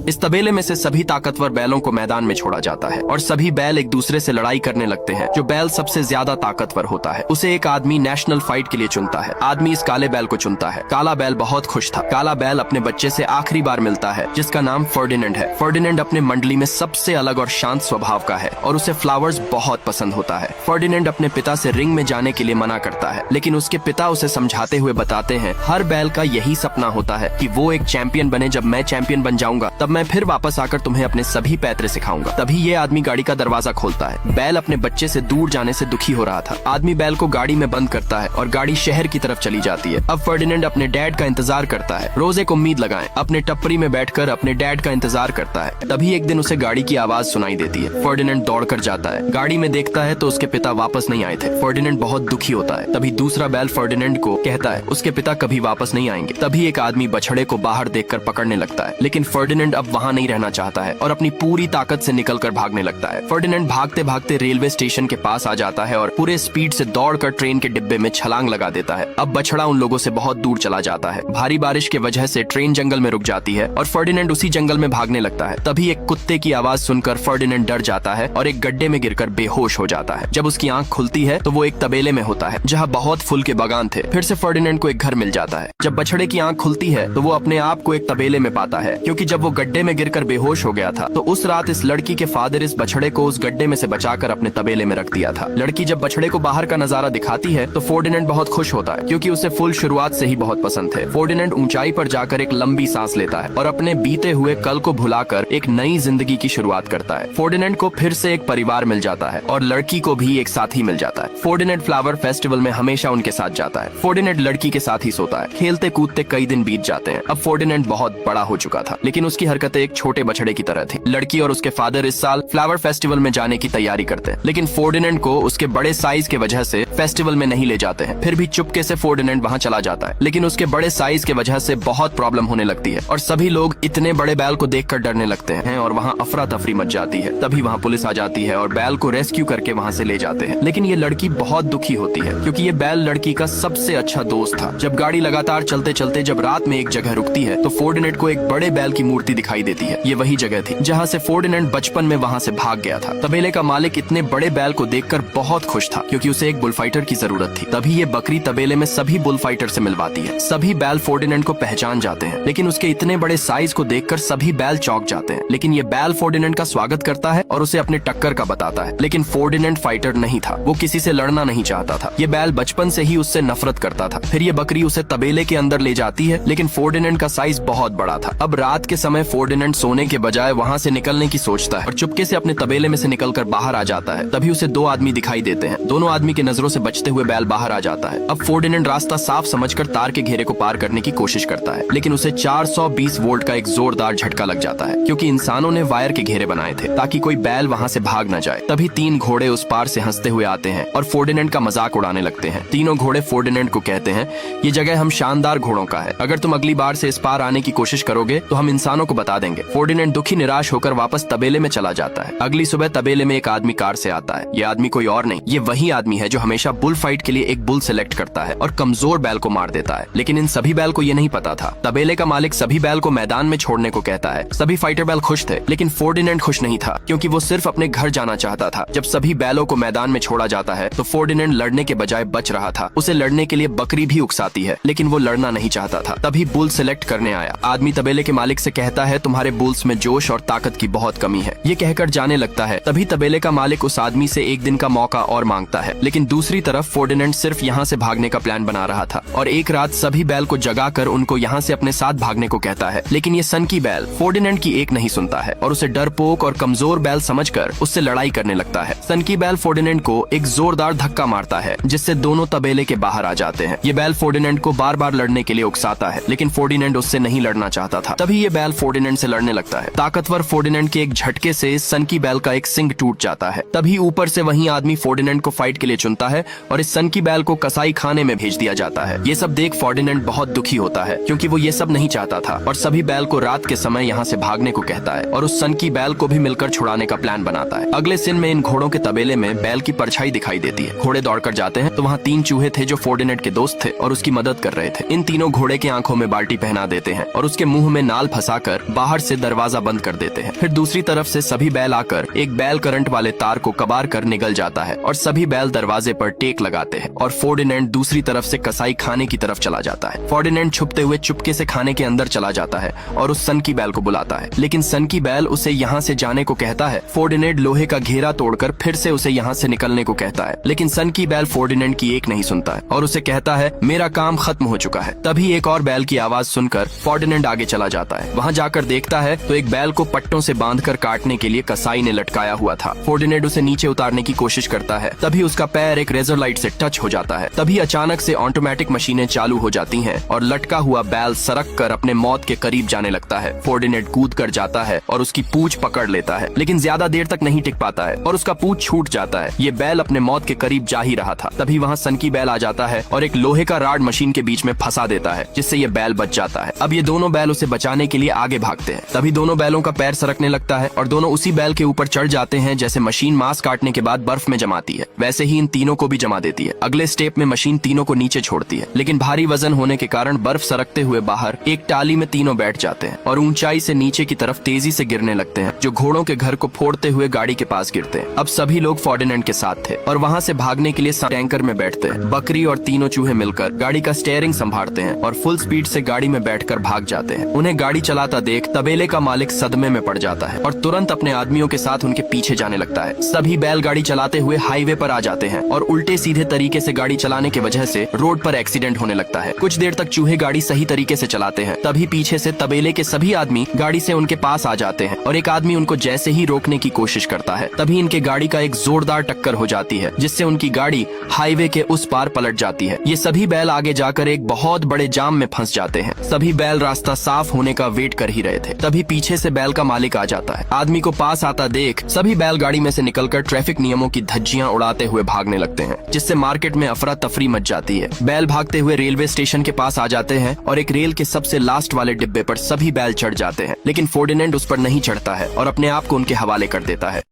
इस तबेले में से सभी ताकतवर बैलों को मैदान में छोड़ा जाता है और सभी बैल एक दूसरे से लड़ाई करने लगते हैं। जो बैल सबसे ज्यादा ताकतवर होता है उसे एक आदमी नेशनल फाइट के लिए चुनता है। आदमी इस काले बैल को चुनता है। काला बैल बहुत खुश था। काला बैल अपने बच्चे से आखिरी बार मिलता है जिसका नाम फर्डिनेंड है। फर्डिनेंड अपने मंडली में सबसे अलग और शांत स्वभाव का है और उसे फ्लावर्स बहुत पसंद होता है। फर्डिनेंड अपने पिता से रिंग में जाने के लिए मना करता है, लेकिन उसके पिता उसे समझाते हुए बताते हैं हर बैल का यही सपना होता है कि वो एक चैंपियन बने। जब मैं चैंपियन बन जाऊंगा तब मैं फिर वापस आकर तुम्हें अपने सभी पैतरे सिखाऊंगा। तभी ये आदमी गाड़ी का दरवाजा खोलता है। बैल अपने बच्चे से दूर जाने से दुखी हो रहा था। आदमी बैल को गाड़ी में बंद करता है और गाड़ी शहर की तरफ चली जाती है। अब फर्डिनेंड अपने डैड का इंतजार करता है। रोज एक उम्मीद लगाएं, अपने टप्परी में बैठकर अपने डैड का इंतजार करता है। तभी एक दिन उसे गाड़ी की आवाज सुनाई देती है। फर्डिनेंड दौड़कर जाता है। गाड़ी में देखता है तो उसके पिता वापस नहीं आए थे। फर्डिनेंड बहुत दुखी होता है। तभी दूसरा बैल फर्डिनेंड को कहता है उसके पिता कभी वापस नहीं आएंगे। तभी एक आदमी बछड़े को बाहर देखकर पकड़ने लगता है, लेकिन फर्डिनेंड अब वहाँ नहीं रहना चाहता है और अपनी पूरी ताकत से निकलकर भागने लगता है। फर्डिनेंड भागते भागते रेलवे स्टेशन के पास आ जाता है और पूरे स्पीड से दौड़कर ट्रेन के डिब्बे में छलांग लगा देता है। अब बछड़ा उन लोगों से बहुत दूर चला जाता है। भारी बारिश की वजह से ट्रेन जंगल में रुक जाती है और फर्डिनेंड उसी जंगल में भागने लगता है। तभी एक कुत्ते की आवाज सुनकर फर्डिनेंड डर जाता है और एक गड्ढे में गिरकर बेहोश हो जाता है। जब उसकी आंख खुलती है तो वो एक तबेले में होता है जहाँ बहुत फूल के बागान थे। फिर से फर्डिनेंड को एक घर मिल जाता है। जब बछड़े की आंख खुलती है तो वो अपने आप को एक तबेले में पाता है, क्योंकि जब वो गड्ढे में गिरकर बेहोश हो गया था तो उस रात इस लड़की के फादर इस बछड़े को उस गड्ढे में से बचाकर अपने तबेले में रख दिया था। लड़की जब बछड़े को बाहर का नजारा दिखाती है तो फर्डिनेंड बहुत खुश होता है, क्योंकि उसे फूल शुरुआत से ही बहुत पसंद थे। फर्डिनेंड ऊंचाई पर जाकर एक लंबी सांस लेता है और अपने बीते हुए कल को भुलाकर एक नई जिंदगी की शुरुआत करता है। फर्डिनेंड को फिर से एक परिवार मिल जाता है और लड़की को भी एक साथी मिल जाता है। फर्डिनेंड फ्लावर फेस्टिवल में हमेशा उनके साथ जाता है। फर्डिनेंड लड़की के साथ ही सोता है। खेलते कूदते कई दिन बीत जाते हैं। अब फर्डिनेंड बहुत बड़ा हो चुका था, लेकिन उसकी हरकतें एक छोटे बछड़े की तरह थी। लड़की और उसके फादर इस साल फ्लावर फेस्टिवल में जाने की तैयारी करते हैं, लेकिन फर्डिनेंड को उसके बड़े साइज के वजह से फेस्टिवल में नहीं ले जाते हैं। फिर भी चुपके से फर्डिनेंड वहाँ चला जाता है, लेकिन उसके बड़े साइज के वजह से बहुत प्रॉब्लम होने लगती है और सभी लोग इतने बड़े बैल को देखकर डरने लगते हैं और वहाँ अफरा तफरी मच जाती है। तभी वहाँ पुलिस आ जाती है और बैल को रेस्क्यू करके वहाँ से ले जाते हैं। लेकिन ये लड़की बहुत दुखी होती है, क्योंकि ये बैल लड़की का सबसे अच्छा दोस्त था। जब गाड़ी लगातार चलते चलते जब रात में एक जगह रुकती है तो फर्डिनेंड को एक बड़े बैल की मूर्ति दिखाई देती है। ये वही जगह थी जहाँ से फर्डिनेंड बचपन में वहाँ से भाग गया था। तबेले का मालिक इतने बड़े बैल को देखकर बहुत खुश था, क्योंकि उसे एक बुलफाइटर की जरूरत थी। तभी ये बकरी तबेले में सभी बुलफाइटर से मिलवाती है। सभी बैल फर्डिनेंड को पहचान जाते हैं, लेकिन उसके इतने बड़े साइज को देखकर सभी बैल चौंक जाते हैं। लेकिन ये बैल फर्डिनेंड का स्वागत करता है और उसे अपने टक्कर का बताता है। लेकिन फर्डिनेंड फाइटर नहीं था, वो किसी से लड़ना नहीं चाहता था। ये बैल बचपन से ही उससे नफरत करता था। फिर ये बकरी उसे तबेले के अंदर ले जाती है, लेकिन फर्डिनेंड का साइज बहुत बड़ा था। अब रात के समय फर्डिनेंड सोने के बजाय वहाँ से निकलने की सोचता है और चुपके से अपने तबेले में से निकलकर बाहर आ जाता है। तभी उसे दो आदमी दिखाई देते हैं। दोनों आदमी की नजरों से बचते हुए बैल बाहर आ जाता है। अब फर्डिनेंड रास्ता साफ समझकर तार के घेरे को पार करने की कोशिश करता है, लेकिन उसे 420 वोल्ट का एक जोरदार झटका लग जाता है, क्योंकि इंसानों ने वायर के घेरे बनाए थे ताकि कोई बैल वहाँ से भाग न जाए। तभी 3 घोड़े उस पार से हंसते हुए आते हैं और फर्डिनेंड का मजाक उड़ाने लगते हैं। तीनों घोड़े फर्डिनेंड को कहते हैं ये जगह हम शानदार घोड़ों का है, अगर तुम अगली बार से इस पार आने की कोशिश करोगे तो हम इंसानों को बता देंगे। फर्डिनेंड दुखी निराश होकर वापस तबेले में चला जाता है। अगली सुबह तबेले में एक आदमी कार से आता है। ये आदमी कोई और नहीं, ये वही आदमी है जो हमेशा बुल फाइट के लिए एक बुल सेलेक्ट करता है और कमजोर बैल को मार देता है। लेकिन इन सभी बैल को ये नहीं पता था। तबेले का मालिक सभी बैल को मैदान में छोड़ने को कहता है। सभी फाइटर बैल खुश थे, लेकिन फर्डिनेंड खुश नहीं था, क्योंकि वो सिर्फ अपने घर जाना चाहता था। जब सभी बैलों को मैदान में छोड़ा जाता है तो फर्डिनेंड लड़ने के बजाय बच रहा था। उसे लड़ने के लिए बकरी भी उकसाती है, लेकिन वो लड़ना नहीं चाहता था। तभी बुल सेलेक्ट करने आया। आदमी तबेले के मालिक से कहता है तुम्हारे बुल्स में जोश और ताकत की बहुत कमी है। ये कहकर जाने लगता है। तभी तबेले का मालिक उस आदमी से एक दिन का मौका और मांगता है, लेकिन दूसरी तरफ फर्डिनेंड सिर्फ यहाँ से भागने का प्लान बना रहा था और एक रात सभी बैल को जगाकर उनको यहाँ से अपने साथ भागने को कहता है। लेकिन ये सनकी बैल फर्डिनेंड की एक नहीं सुनता है और उसे डरपोक और कमजोर बैल समझकर उससे लड़ाई करने लगता है। सनकी बैल फर्डिनेंड को एक जोरदार धक्का मारता है, जिससे दोनों तबेले के बाहर आ जाते हैं। ये बैल फर्डिनेंड को बार बार लड़ने के लिए उकसाता है, लेकिन फर्डिनेंड उससे नहीं लड़ना चाहता था। तभी ये बैल फर्डिनेंड से लड़ने लगता है। ताकतवर फर्डिनेंड के एक झटके से सनकी बैल का एक सिंग टूट जाता है। तभी ऊपर से वही आदमी फर्डिनेंड को फाइट के लिए चुनता है और इस सनकी बैल को कसाई खाने में भेज दिया जाता है। ये सब देख फर्डिनेंड बहुत दुखी होता है, क्योंकि वो ये सब नहीं चाहता था और सभी बैल को रात के समय यहाँ से भागने को कहता है और उस सनकी बैल को भी मिलकर छुड़ाने का प्लान बनाता है। अगले दिन में इन घोड़ों के तबेले में बैल की परछाई दिखाई देती है। घोड़े दौड़कर जाते हैं तो वहाँ 3 चूहे थे जो फर्डिनेंड के दोस्त थे और उसकी मदद कर रहे थे। इन तीनों घोड़े की आंखों में बाल्टी पहना देते हैं और उसके मुंह में नाल फंसाकर बाहर से दरवाजा बंद कर देते हैं। फिर दूसरी तरफ से सभी बैल आकर एक बैल करंट वाले तार को कबार कर निकल जाता है और सभी बैल दरवाजे पर टेक लगाते हैं और फर्डिनेंड दूसरी तरफ से कसाई खाने की तरफ चला जाता है। फर्डिनेंड छुपते हुए चुपके से खाने के अंदर चला जाता है और उस सनकी बैल को बुलाता है, लेकिन सनकी बैल उसे यहाँ से जाने को कहता है। फर्डिनेंड लोहे का घेरा तोड़कर फिर से उसे यहाँ से निकलने को कहता है, लेकिन सनकी बैल फर्डिनेंड की एक नहीं सुनता है और उसे कहता है मेरा काम खत्म हो चुका है। तभी एक और बैल की आवाज सुनकर फर्डिनेंड आगे चला जाता है। वहाँ जाकर देखता है तो एक बैल को पट्टों से बांधकर काटने के लिए कसाई ने लटकाया हुआ था। फर्डिनेंड उसे नीचे उतारने की कोशिश करता है, तभी उसका पैर एक रेजर लाइट से टच हो जाता है। तभी अचानक से ऑटोमेटिक मशीनें चालू हो जाती हैं और लटका हुआ बैल सरक कर अपने मौत के करीब जाने लगता है। फर्डिनेंड कूद कर जाता है और उसकी पूंछ पकड़ लेता है, लेकिन ज्यादा देर तक नहीं टिक पाता है और उसका पूंछ छूट जाता है। ये बैल अपने मौत के करीब जा ही रहा था। तभी वहाँ सनकी बैल आ जाता है और एक लोहे का राड मशीन के बीच में फंसा देता है, जिससे ये बैल बच जाता है। अब ये दोनों बैल उसे बचाने के लिए आगे भागते हैं। तभी दोनों बैलों का पैर सरकने लगता है और दोनों उसी बैल के ऊपर चढ़ जाते हैं। जैसे मशीन मांस काटने के बाद बर्फ में जमाती है, वैसे ही इन तीनों को भी जमा देती है। अगले स्टेप में मशीन तीनों को नीचे छोड़ती है, लेकिन भारी वजन होने के कारण बर्फ सरकते हुए बाहर एक टाली में तीनों बैठ जाते हैं और ऊंचाई से नीचे की तरफ तेजी से गिरने लगते हैं, जो घोड़ों के घर को फोड़ते हुए गाड़ी के पास गिरते हैं। अब सभी लोग फर्डिनेंड के साथ थे और वहाँ से भागने के लिए टैंकर में बैठते हैं। बकरी और तीनों चूहे मिलकर गाड़ी का स्टीयरिंग संभालते हैं और फुल स्पीड से गाड़ी में बैठकर भाग जाते हैं। उन्हें गाड़ी चलाता देख तबेले का मालिक सदमे में पड़ जाता है और तुरंत अपने आदमियों के साथ उनके पीछे जाने लगता है। सभी बैल गाड़ी चलाते हुए हाईवे पर आ जाते हैं और उल्टे सीधे तरीके से गाड़ी चलाने की वजह से रोड पर एक्सीडेंट होने लगता है। कुछ देर तक चूहे गाड़ी सही तरीके से चलाते हैं, तभी पीछे से तबेले के सभी आदमी गाड़ी से उनके पास आ जाते हैं और एक आदमी उनको जैसे ही रोकने की कोशिश करता है, तभी इनके गाड़ी का एक जोरदार टक्कर हो जाती है, जिससे उनकी गाड़ी हाईवे के उस पार पलट जाती है। ये सभी बैल आगे जाकर एक बहुत बड़े जाम में फंस जाते हैं। सभी बैल रास्ता साफ होने का वेट कर ही रहे थे, तभी पीछे से बैल का मालिक आ जाता है। आदमी को पास आता देख सभी बैल गाड़ी में से निकलकर ट्रैफिक नियमों की धज्जियां उड़ाते हुए भागने लगते हैं, जिससे मार्केट में अफरा तफरी मच जाती है। बैल भागते हुए रेलवे स्टेशन के पास आ जाते हैं और एक रेल के सबसे लास्ट वाले डिब्बे पर सभी बैल चढ़ जाते हैं, लेकिन फर्डिनेंड उस पर नहीं चढ़ता है और अपने आप को उनके हवाले कर देता है।